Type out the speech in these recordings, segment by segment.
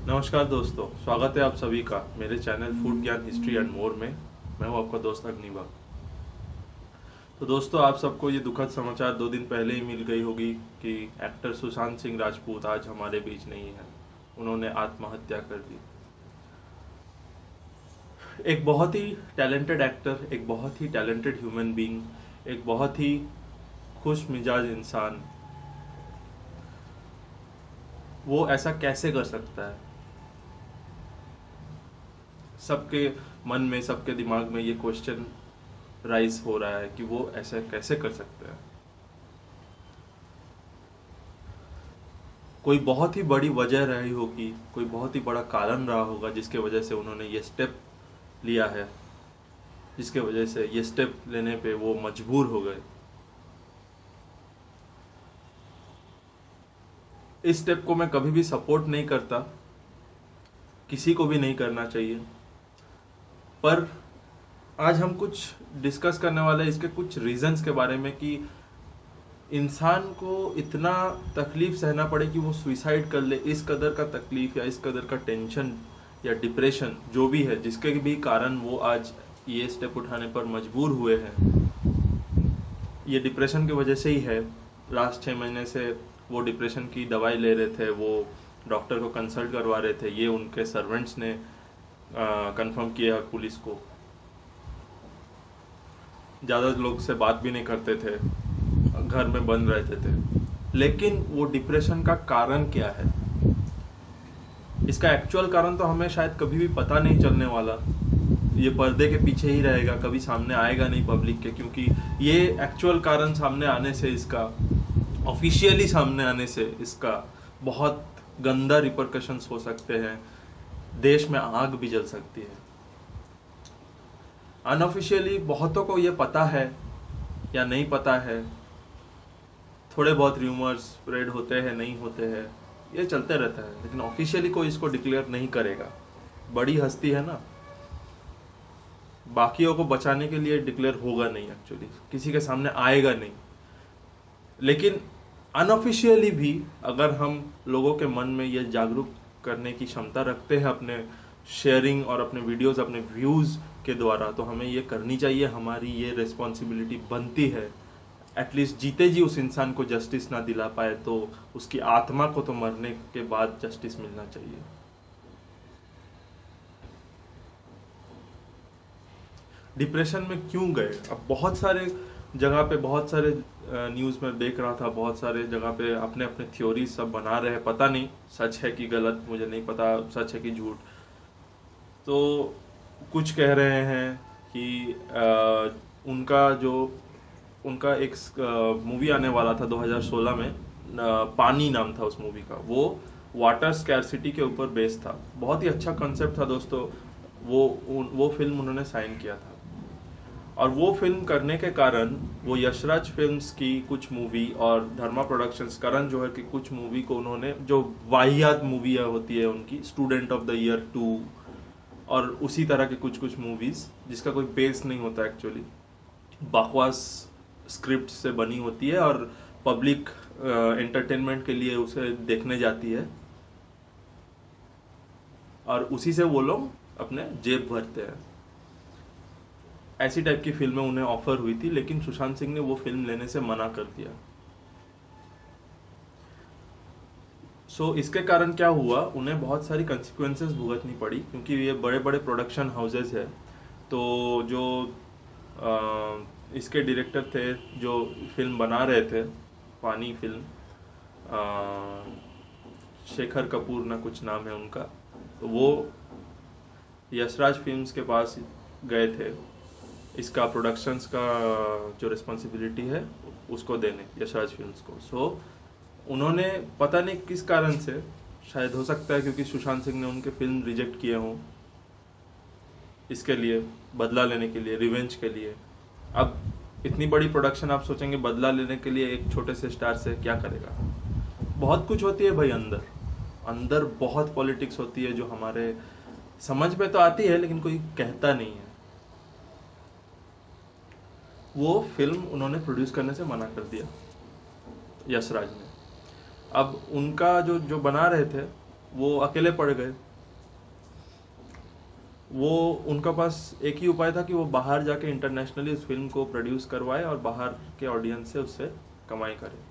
नमस्कार दोस्तों, स्वागत है आप सभी का मेरे चैनल फूड ज्ञान हिस्ट्री एंड मोर में। मैं हूं आपका दोस्त अग्निवा। तो दोस्तों, आप सबको ये दुखद समाचार 2 दिन पहले ही मिल गई होगी कि एक्टर सुशांत सिंह राजपूत आज हमारे बीच नहीं है। उन्होंने आत्महत्या कर ली। एक बहुत ही टैलेंटेड एक्टर, एक बहुत ही टैलेंटेड ह्यूमन बीइंग, एक बहुत ही खुश मिजाज इंसान, वो ऐसा कैसे कर सकता है? सबके मन में, सबके दिमाग में ये क्वेश्चन राइज हो रहा है कि वो ऐसा कैसे कर सकते हैं। कोई बहुत ही बड़ी वजह रही होगी, कोई बहुत ही बड़ा कारण रहा होगा जिसके वजह से उन्होंने ये स्टेप लिया है, जिसके वजह से ये स्टेप लेने पे वो मजबूर हो गए। इस स्टेप को मैं कभी भी सपोर्ट नहीं करता, किसी को भी नहीं करना चाहिए, पर आज हम कुछ डिस्कस करने वाले हैं इसके कुछ रीजंस के बारे में कि इंसान को इतना तकलीफ सहना पड़े कि वो सुइसाइड कर ले। इस कदर का तकलीफ या इस कदर का टेंशन या डिप्रेशन जो भी है, जिसके भी कारण वो आज ये स्टेप उठाने पर मजबूर हुए हैं, ये डिप्रेशन की वजह से ही है। लास्ट 6 महीने से वो डिप्रेशन की दवाई ले रहे थे, वो डॉक्टर को कंसल्ट करवा रहे थे। ये उनके सर्वेंट्स ने कंफर्म किया पुलिस को। ज़्यादा लोग से बात भी नहीं करते थे, घर में बंद रहते थे। लेकिन वो डिप्रेशन का कारण क्या है, इसका एक्चुअल कारण तो हमें शायद कभी भी पता नहीं चलने वाला। ये पर्दे के पीछे ही रहेगा, कभी सामने आएगा नहीं पब्लिक के, क्योंकि ये एक्चुअल कारण सामने आने से, इसका ऑफिशियली सामने आने से इसका बहुत गंदा रिपरकशंस हो सकते हैं। देश में आग भी जल सकती है। अनऑफिशियली बहुतों को ये पता है या नहीं पता है, थोड़े बहुत र्यूमर्स स्प्रेड होते हैं, नहीं होते हैं, ये चलते रहता है, लेकिन ऑफिशियली कोई इसको डिक्लेयर नहीं करेगा। बड़ी हस्ती है ना, बाकियों को बचाने के लिए डिक्लेयर होगा नहीं, एक्चुअली किसी के सामने आएगा नहीं। लेकिन अनऑफिशियली भी अगर हम लोगों के मन में ये जागरूक करने की क्षमता रखते हैं अपने शेयरिंग और अपने वीडियोस, अपने व्यूज के द्वारा, तो हमें ये करनी चाहिए। हमारी ये रिस्पॉन्सिबिलिटी बनती है। एटलीस्ट जीते जी उस इंसान को जस्टिस ना दिला पाए तो उसकी आत्मा को तो मरने के बाद जस्टिस मिलना चाहिए। डिप्रेशन में क्यों गए? अब बहुत सारे जगह पे, बहुत सारे न्यूज़ में देख रहा था, बहुत सारे जगह पे अपने अपने थ्योरी सब बना रहे हैं। पता नहीं सच है कि गलत, मुझे नहीं पता सच है कि झूठ। तो कुछ कह रहे हैं कि उनका जो उनका एक मूवी आने वाला था 2016 में, पानी नाम था उस मूवी का। वो वाटर स्कैरसिटी के ऊपर बेस्ड था। बहुत ही अच्छा कॉन्सेप्ट था दोस्तों। वो फिल्म उन्होंने साइन किया था, और वो फिल्म करने के कारण वो यशराज फिल्म्स की कुछ मूवी और धर्मा प्रोडक्शंस, करण जौहर की कुछ मूवी को उन्होंने, जो वाहियात मूवी होती है उनकी, स्टूडेंट ऑफ द ईयर 2 और उसी तरह के कुछ कुछ मूवीज जिसका कोई बेस नहीं होता, एक्चुअली बकवास स्क्रिप्ट से बनी होती है और पब्लिक एंटरटेनमेंट के लिए उसे देखने जाती है, और उसी से वो लोग अपने जेब भरते हैं। ऐसी टाइप की फिल्में उन्हें ऑफर हुई थी, लेकिन सुशांत सिंह ने वो फिल्म लेने से मना कर दिया। इसके कारण क्या हुआ, उन्हें बहुत सारी कंसिक्वेंसेस भुगतनी पड़ी, क्योंकि ये बड़े बड़े प्रोडक्शन हाउसेस है। तो जो इसके डायरेक्टर थे, जो फिल्म बना रहे थे, पानी फिल्म, शेखर कपूर ना कुछ नाम है उनका, तो वो यशराज फिल्म्स के पास गए थे इसका प्रोडक्शंस का जो रिस्पॉन्सिबिलिटी है उसको देने, यशराज फिल्म्स को। उन्होंने पता नहीं किस कारण से, शायद हो सकता है क्योंकि सुशांत सिंह ने उनके फिल्म रिजेक्ट किए हों, इसके लिए बदला लेने के लिए, रिवेंज के लिए। अब इतनी बड़ी प्रोडक्शन, आप सोचेंगे बदला लेने के लिए एक छोटे से स्टार से क्या करेगा? बहुत कुछ होती है भाई अंदर, अंदर बहुत पॉलिटिक्स होती है जो हमारे समझ में तो आती है लेकिन कोई कहता नहीं है। वो फिल्म उन्होंने प्रोड्यूस करने से मना कर दिया यशराज ने। अब उनका जो जो बना रहे थे वो अकेले पड़ गए। वो उनका पास एक ही उपाय था कि वो बाहर जाके इंटरनेशनली उस फिल्म को प्रोड्यूस करवाए और बाहर के ऑडियंस से उससे कमाई करे।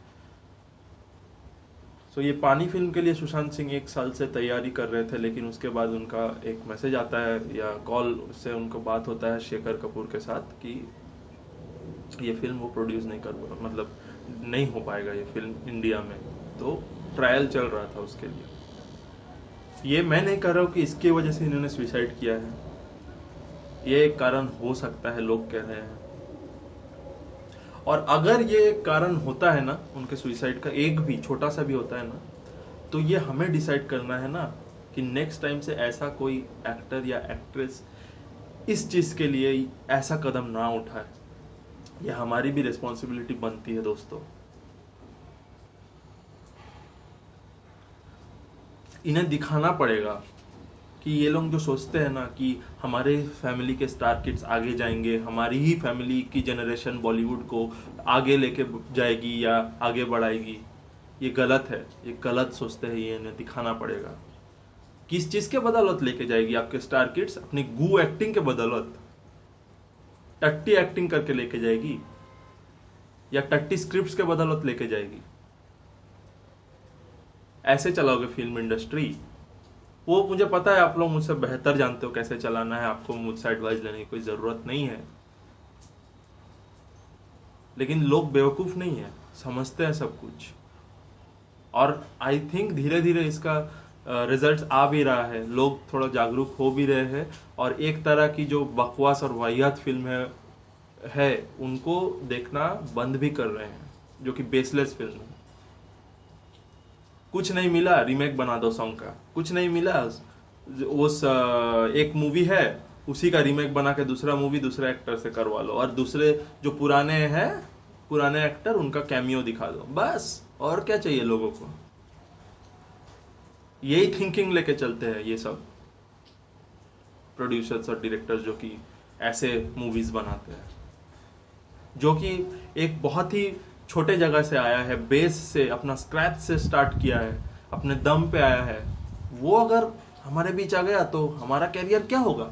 सो ये पानी फिल्म के लिए सुशांत सिंह 1 साल से तैयारी कर रहे थे, लेकिन उसके बाद उनका एक मैसेज आता है या कॉल से उनको बात होता है शेखर कपूर के साथ कि ये फिल्म वो प्रोड्यूस नहीं कर, मतलब नहीं हो पाएगा ये फिल्म इंडिया में। तो ट्रायल चल रहा था उसके लिए। ये मैं नहीं कह रहा हूँ कि इसकी वजह से इन्होंने सुसाइड किया है, ये एक कारण हो सकता है, लोग कह रहे हैं। और अगर ये एक कारण होता है ना उनके सुसाइड का, एक भी छोटा सा भी होता है ना, तो ये हमें डिसाइड करना है ना कि नेक्स्ट टाइम से ऐसा कोई एक्टर या एक्ट्रेस इस चीज के लिए ऐसा कदम ना उठाए। ये हमारी भी रिस्पॉन्सिबिलिटी बनती है दोस्तों। इन्हें दिखाना पड़ेगा कि ये लोग जो सोचते हैं ना कि हमारे फैमिली के स्टार किड्स आगे जाएंगे, हमारी ही फैमिली की जनरेशन बॉलीवुड को आगे लेके जाएगी या आगे बढ़ाएगी, ये गलत है। ये गलत सोचते हैं, ये इन्हें दिखाना पड़ेगा। किस चीज के बदौलत लेके जाएगी आपके स्टार किड्स? अपनी गू एक्टिंग के बदौलत, टट्टी एक्टिंग करके लेके जाएगी या टट्टी स्क्रिप्ट्स के बदौलत लेके जाएगी? ऐसे चलाओगे फिल्म इंडस्ट्री? वो मुझे पता है, आप लोग मुझसे बेहतर जानते हो कैसे चलाना है, आपको मुझसे एडवाइस लेने की कोई जरूरत नहीं है। लेकिन लोग बेवकूफ नहीं है, समझते हैं सब कुछ। और आई थिंक धीरे धीरे इसका रिजल्ट आ भी रहा है, लोग थोड़ा जागरूक हो भी रहे हैं और एक तरह की जो बकवास और वाहियात फिल्म है उनको देखना बंद भी कर रहे हैं, जो कि बेसलेस फिल्म है। कुछ नहीं मिला रीमेक बना दो सॉन्ग का, कुछ नहीं मिला उस एक मूवी है उसी का रीमेक बना के दूसरा मूवी दूसरे एक्टर से करवा लो, और दूसरे जो पुराने हैं पुराने एक्टर उनका कैमियो दिखा दो, बस। और क्या चाहिए लोगों को? यही थिंकिंग लेके चलते हैं ये सब प्रोड्यूसर्स और डायरेक्टर्स जो कि ऐसे मूवीज बनाते हैं, जो कि एक बहुत ही छोटे जगह से आया है, बेस से, अपना स्क्रैच से स्टार्ट किया है, अपने दम पे आया है। वो अगर हमारे बीच आ गया तो हमारा कैरियर क्या होगा?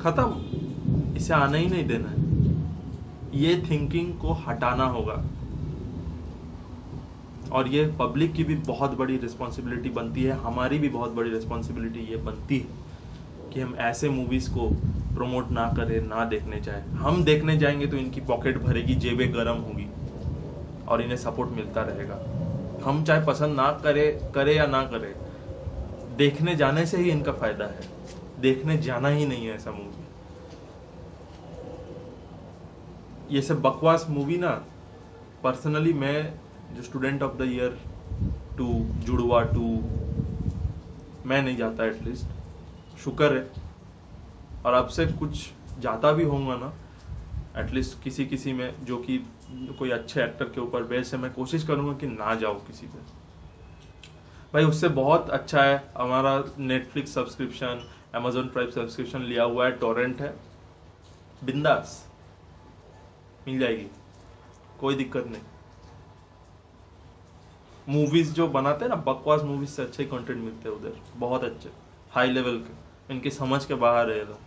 खत्म। इसे आने ही नहीं देना है। ये थिंकिंग को हटाना होगा और ये पब्लिक की भी बहुत बड़ी रिस्पॉन्सिबिलिटी बनती है, हमारी भी बहुत बड़ी रिस्पॉन्सिबिलिटी ये बनती है कि हम ऐसे मूवीज को प्रमोट ना करें, ना देखने जाए। हम देखने जाएंगे तो इनकी पॉकेट भरेगी, जेबें गर्म होगी और इन्हें सपोर्ट मिलता रहेगा। हम चाहे पसंद ना करे या ना करे, देखने जाने से ही इनका फायदा है। देखने जाना ही नहीं है ऐसा मूवी। ये सब बकवास मूवी ना, पर्सनली मैं जो स्टूडेंट ऑफ द ईयर 2, जुड़वा 2, मैं नहीं जाता एटलीस्ट, शुक्र है। और अब से कुछ जाता भी होऊंगा ना एटलीस्ट किसी में, जो कि कोई अच्छे एक्टर के ऊपर बेस है, मैं कोशिश करूंगा कि ना जाओ किसी पे। भाई उससे बहुत अच्छा है हमारा Netflix subscription, Amazon prime subscription लिया हुआ है, टोरेंट है, बिंदास मिल जाएगी, कोई दिक्कत नहीं। मूवीज जो बनाते हैं ना, बकवास मूवीज से अच्छे कंटेंट मिलते हैं उधर, बहुत अच्छे हाई लेवल के, इनकी समझ के बाहर है लोग।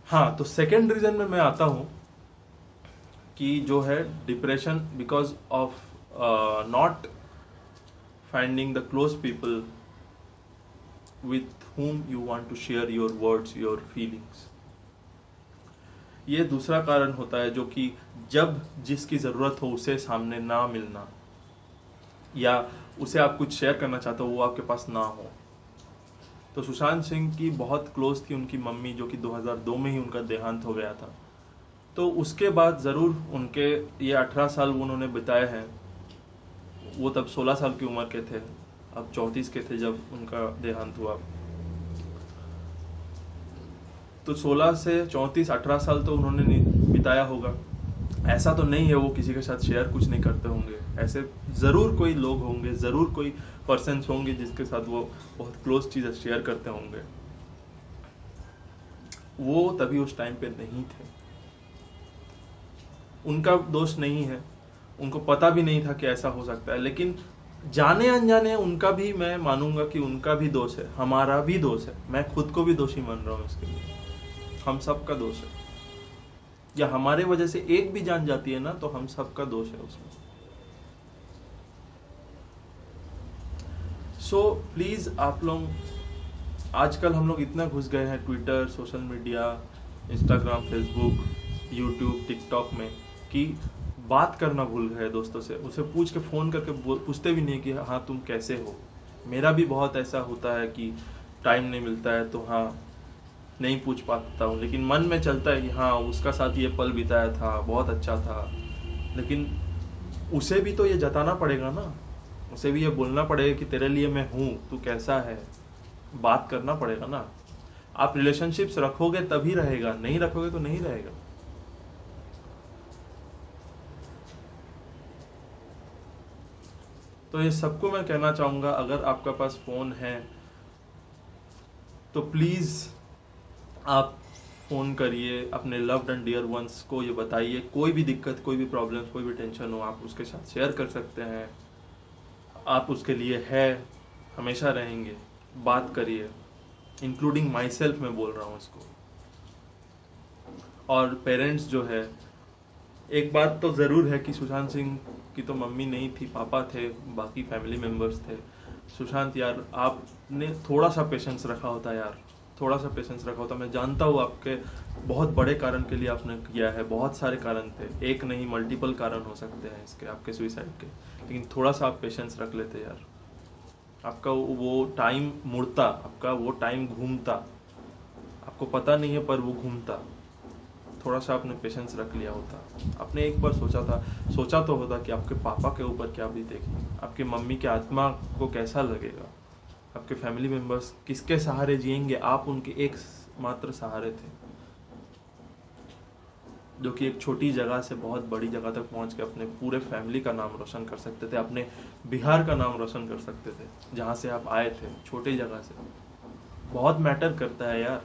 हाँ, तो सेकेंड रीजन में मैं आता हूं कि जो है depression because of not finding the close people with whom you want to share your words, your feelings। ये दूसरा कारण होता है, जो कि जब जिसकी जरूरत हो उसे सामने ना मिलना, या उसे आप कुछ शेयर करना चाहते हो वो आपके पास ना हो। तो सुशांत सिंह की बहुत क्लोज थी उनकी मम्मी, जो कि 2002 में ही उनका देहांत हो गया था। तो उसके बाद जरूर उनके ये 18 साल उन्होंने बिताए हैं, वो तब 16 साल की उम्र के थे, अब 34 के थे जब उनका देहांत हुआ। तो 16 से 34 18 साल तो उन्होंने बिताया होगा। ऐसा तो नहीं है वो किसी के साथ शेयर कुछ नहीं करते होंगे, ऐसे जरूर कोई लोग होंगे, जरूर कोई पर्सन्स होंगे जिसके साथ वो बहुत क्लोज चीजें शेयर करते होंगे। वो तभी उस टाइम पे नहीं थे, उनका दोष नहीं है। उनको पता भी नहीं था कि ऐसा हो सकता है, लेकिन जाने अनजाने उनका भी, मैं मानूंगा कि उनका भी दोष है, हमारा भी दोष है, मैं खुद को भी दोषी मान रहा हूँ इसके लिए, हम सबका दोष है। या हमारे वजह से एक भी जान जाती है ना, तो हम सबका दोष है उसमें। सो प्लीज आप लोग, आजकल हम लोग इतना घुस गए हैं Twitter, social media, Instagram, Facebook, YouTube, TikTok में, कि बात करना भूल गए दोस्तों से। उसे पूछ के, फ़ोन करके पूछते भी नहीं कि हाँ तुम कैसे हो। मेरा भी बहुत ऐसा होता है कि टाइम नहीं मिलता है तो हाँ नहीं पूछ पाता हूँ, लेकिन मन में चलता है कि हाँ उसका साथ ये पल बिताया था, बहुत अच्छा था। लेकिन उसे भी तो ये जताना पड़ेगा ना, उसे भी ये बोलना पड़ेगा कि तेरे लिए मैं हूँ, तू कैसा है, बात करना पड़ेगा ना। आप रिलेशनशिप्स रखोगे तभी रहेगा, नहीं रखोगे तो नहीं रहेगा। तो ये सबको मैं कहना चाहूंगा, अगर आपका पास फोन है तो प्लीज आप फोन करिए अपने लव्ड एंड डियर वंस को, ये बताइए कोई भी दिक्कत, कोई भी प्रॉब्लम, कोई भी टेंशन हो, आप उसके साथ शेयर कर सकते हैं। आप उसके लिए है, हमेशा रहेंगे। बात करिए, इंक्लूडिंग माई सेल्फ मैं बोल रहा हूँ इसको। और पेरेंट्स जो है, एक बात तो ज़रूर है कि सुशांत सिंह की तो मम्मी नहीं थी, पापा थे, बाकी फैमिली मेम्बर्स थे। सुशांत यार, आपने थोड़ा सा पेशेंस रखा होता यार, थोड़ा सा पेशेंस रखा होता। मैं जानता हूँ आपके बहुत बड़े कारण के लिए आपने किया है, बहुत सारे कारण थे, एक नहीं मल्टीपल कारण हो सकते हैं इसके, आपके सुइसाइड के, लेकिन थोड़ा सा आप पेशेंस रख लेते यार। आपका वो टाइम मुड़ता, आपका वो टाइम घूमता, आपको पता नहीं है पर वो घूमता। थोड़ा सा आपने पेशेंस रख लिया होता, आपने एक बार सोचा तो होता कि आपके पापा के ऊपर क्या बीतेगी, आपकी मम्मी के आत्मा को कैसा लगेगा, आपके फैमिली मेंबर्स किसके सहारे जिएंगे। आप उनके एक मात्र सहारे थे, जो कि एक छोटी जगह से बहुत बड़ी जगह तक पहुंच के अपने पूरे फैमिली का नाम रोशन कर सकते थे, अपने बिहार का नाम रोशन कर सकते थे, जहाँ से आप आए थे, छोटी जगह से। बहुत मैटर करता है यार।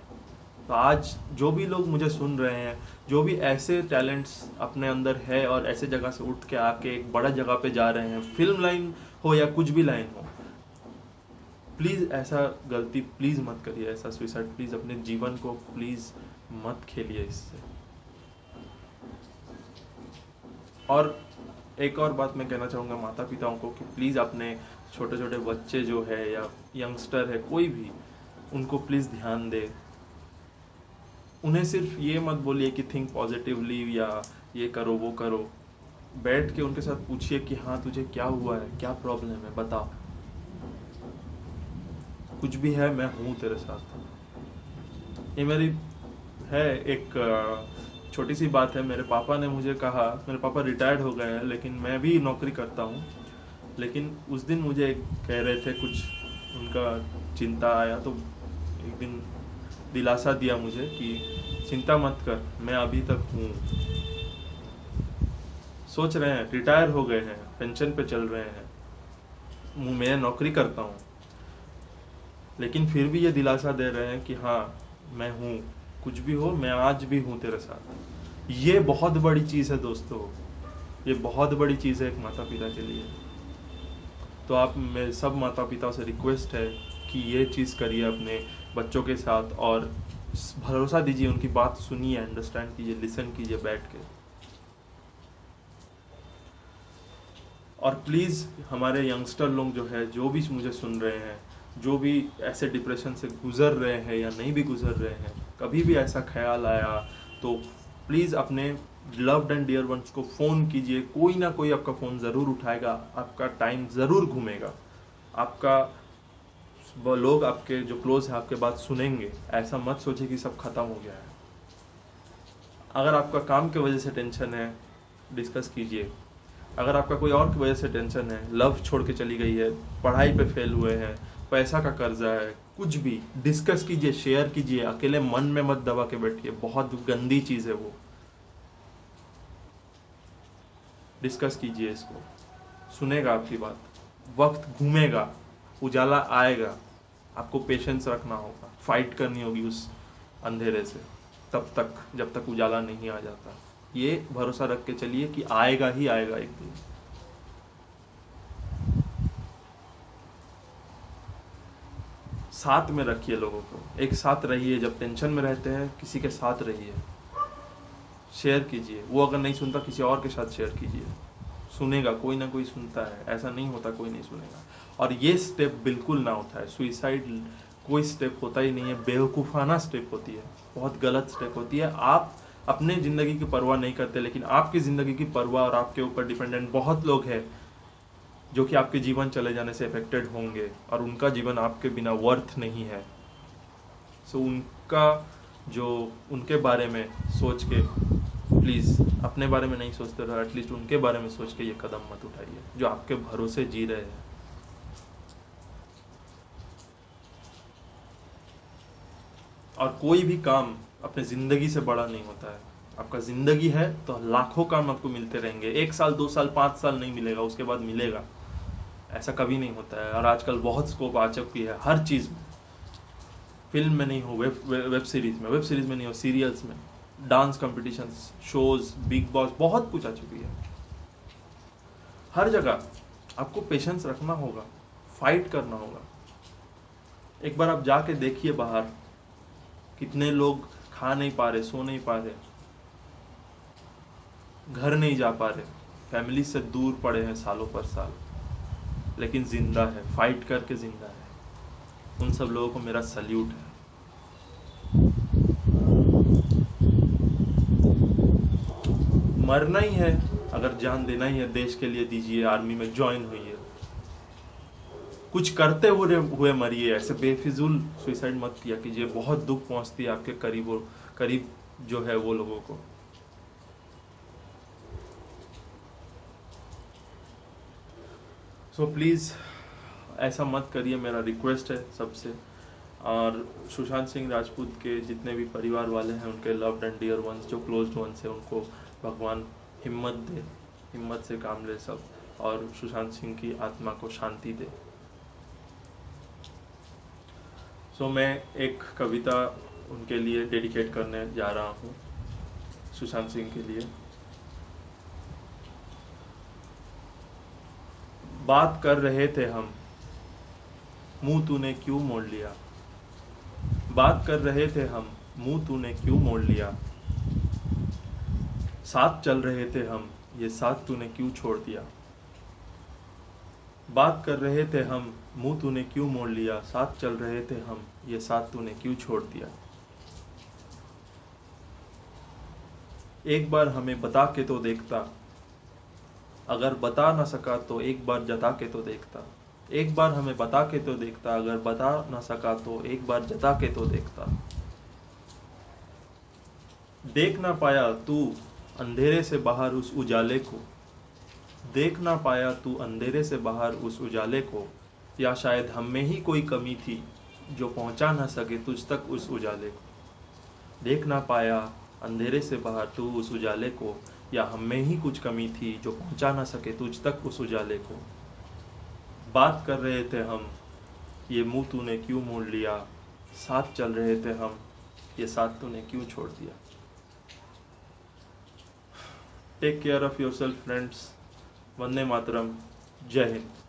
तो आज जो भी लोग मुझे सुन रहे हैं, जो भी ऐसे टैलेंट्स अपने अंदर है और ऐसे जगह से उठ के आके एक बड़ा जगह पे जा रहे हैं, फिल्म लाइन हो या कुछ भी लाइन हो, प्लीज़ ऐसा गलती प्लीज़ मत करिए, ऐसा सुसाइड प्लीज़ अपने जीवन को प्लीज़ मत खेलिए इससे। और एक और बात मैं कहना चाहूँगा माता पिताओं को कि प्लीज़ अपने छोटे छोटे बच्चे जो है या यंगस्टर है कोई भी, उनको प्लीज़ ध्यान दे। उन्हें सिर्फ ये मत बोलिए कि थिंक पॉजिटिवली या ये करो वो करो। बैठ के उनके साथ पूछिए कि हाँ तुझे क्या हुआ है, क्या प्रॉब्लम है, बता, कुछ भी है मैं हूँ तेरे साथ। ये मेरी है एक छोटी सी बात है। मेरे पापा ने मुझे कहा, मेरे पापा रिटायर्ड हो गए हैं लेकिन मैं भी नौकरी करता हूँ, लेकिन उस दिन मुझे कह रहे थे कुछ, उनका चिंता आया तो एक दिन दिलासा दिया मुझे कि चिंता मत कर, मैं अभी तक हूँ। सोच रहे हैं, रिटायर हो गए हैं, पेंशन पे चल रहे हैं, मैं नौकरी करता हूँ, लेकिन फिर भी ये दिलासा दे रहे हैं कि हाँ मैं हूँ, कुछ भी हो मैं आज भी हूँ तेरे साथ। ये बहुत बड़ी चीज़ है दोस्तों, ये बहुत बड़ी चीज़ है एक माता पिता के लिए। तो आप, मेरे सब माता पिता से रिक्वेस्ट है कि ये चीज़ करिए अपने बच्चों के साथ, और भरोसा दीजिए, उनकी बात सुनिए, अंडरस्टैंड कीजिए, लिसन कीजिए बैठ के। और प्लीज़ हमारे यंगस्टर लोग जो है, जो भी मुझे सुन रहे हैं, जो भी ऐसे डिप्रेशन से गुजर रहे हैं या नहीं भी गुजर रहे हैं, कभी भी ऐसा ख्याल आया तो प्लीज़ अपने लव्ड एंड डियर वंस को फ़ोन कीजिए। कोई ना कोई आपका फ़ोन ज़रूर उठाएगा, आपका टाइम ज़रूर घूमेगा, आपका वो लोग आपके जो क्लोज है आपके बात सुनेंगे। ऐसा मत सोचिए कि सब खत्म हो गया है। अगर आपका काम की वजह से टेंशन है, डिस्कस कीजिए। अगर आपका कोई और की वजह से टेंशन है, लव छोड़ के चली गई है, पढ़ाई पे फेल हुए हैं, पैसा का कर्जा है, कुछ भी डिस्कस कीजिए, शेयर कीजिए। अकेले मन में मत दबा के बैठिए, बहुत गंदी चीज़ है वो। डिस्कस कीजिए इसको, सुनेगा आपकी बात। वक्त घूमेगा, उजाला आएगा, आपको पेशेंस रखना होगा, फाइट करनी होगी उस अंधेरे से, तब तक जब तक उजाला नहीं आ जाता। ये भरोसा रख के चलिए कि आएगा ही आएगा एक दिन। साथ में रखिए लोगों को, एक साथ रहिए, जब टेंशन में रहते हैं किसी के साथ रहिए, शेयर कीजिए। वो अगर नहीं सुनता किसी और के साथ शेयर कीजिए, सुनेगा, कोई ना कोई सुनता है, ऐसा नहीं होता कोई नहीं सुनेगा। और ये स्टेप बिल्कुल ना उठाए, सुइसाइड कोई स्टेप होता ही नहीं है, बेवकूफ़ाना स्टेप होती है, बहुत गलत स्टेप होती है। आप अपने ज़िंदगी की परवाह नहीं करते, लेकिन आपकी ज़िंदगी की परवाह और आपके ऊपर डिपेंडेंट बहुत लोग हैं जो कि आपके जीवन चले जाने से अफेक्टेड होंगे, और उनका जीवन आपके बिना वर्थ नहीं है। सो उनका जो उनके बारे में सोच के, प्लीज़ अपने बारे में नहीं सोचते रहो, एटलीस्ट उनके बारे में सोच के ये कदम मत उठाइए जो आपके भरोसे जी रहे हैं। और कोई भी काम अपने ज़िंदगी से बड़ा नहीं होता है। आपका ज़िंदगी है तो लाखों काम आपको मिलते रहेंगे, 1 साल 2 साल 5 साल नहीं मिलेगा, उसके बाद मिलेगा, ऐसा कभी नहीं होता है। और आजकल बहुत स्कोप आ चुकी है हर चीज़ में, फिल्म में नहीं हो, वेब सीरीज में नहीं हो, सीरियल्स में, dance competitions, shows, big boss, बहुत कुछ आ चुकी है। हर जगह आपको पेशेंस रखना होगा, फाइट करना होगा। एक बार आप जाके देखिए बाहर, कितने लोग खा नहीं पा रहे, सो नहीं पा रहे, घर नहीं जा पा रहे, फैमिली से दूर पड़े हैं सालों पर साल, लेकिन जिंदा है, फाइट करके जिंदा है। उन सब लोगों को मेरा सल्यूट है। मरना ही है, अगर जान देना ही है देश के लिए, दीजिए, आर्मी में ज्वाइन होइए, कुछ करते हुए मरिए, ऐसे बेफिजूल सुइसाइड मत किया कीजिए, बहुत दुख पहुंचती है आपके करीब जो है वो लोगों को। सो प्लीज़ ऐसा मत करिए, मेरा रिक्वेस्ट है सबसे। और सुशांत सिंह राजपूत के जितने भी परिवार वाले हैं, उनके लव्ड एंड डियर वंस, जो क्लोज्ड वंस है, उनको भगवान हिम्मत दे, हिम्मत से काम ले सब, और सुशांत सिंह की आत्मा को शांति दे। सो मैं एक कविता उनके लिए डेडिकेट करने जा रहा हूँ, सुशांत सिंह के लिए। बात कर रहे थे हम, मुंह तूने क्यों मोड़ लिया। बात कर रहे थे हम, मुंह तूने क्यों मोड़ लिया। साथ चल रहे थे हम, ये साथ तूने क्यों छोड़ दिया। बात कर रहे थे हम, मुंह तूने क्यों मोड़ लिया। साथ चल रहे थे हम, ये साथ तूने क्यों छोड़ दिया। एक बार हमें बता के तो देखता, अगर बता न सका तो एक बार जता के तो देखता। एक बार हमें बता के तो देखता, अगर बता न सका तो एक बार जता के तो देखता। देख ना पाया तू अंधेरे से बाहर उस उजाले को, देख ना पाया तू अंधेरे से बाहर उस उजाले को, या शायद हम में ही कोई कमी थी जो पहुंचा ना सके तुझ तक उस उजाले को। देख ना पाया अंधेरे से बाहर तू उस उजाले को, या हम में ही कुछ कमी थी जो पहुंचा ना सके तुझ तक उस उजाले को। बात कर रहे थे हम, ये मुंह तूने क्यों मोड़ लिया। साथ चल रहे थे हम, ये साथ तूने क्यों छोड़ दिया। Take care of yourself friends. वंदे मातरम। जय हिंद।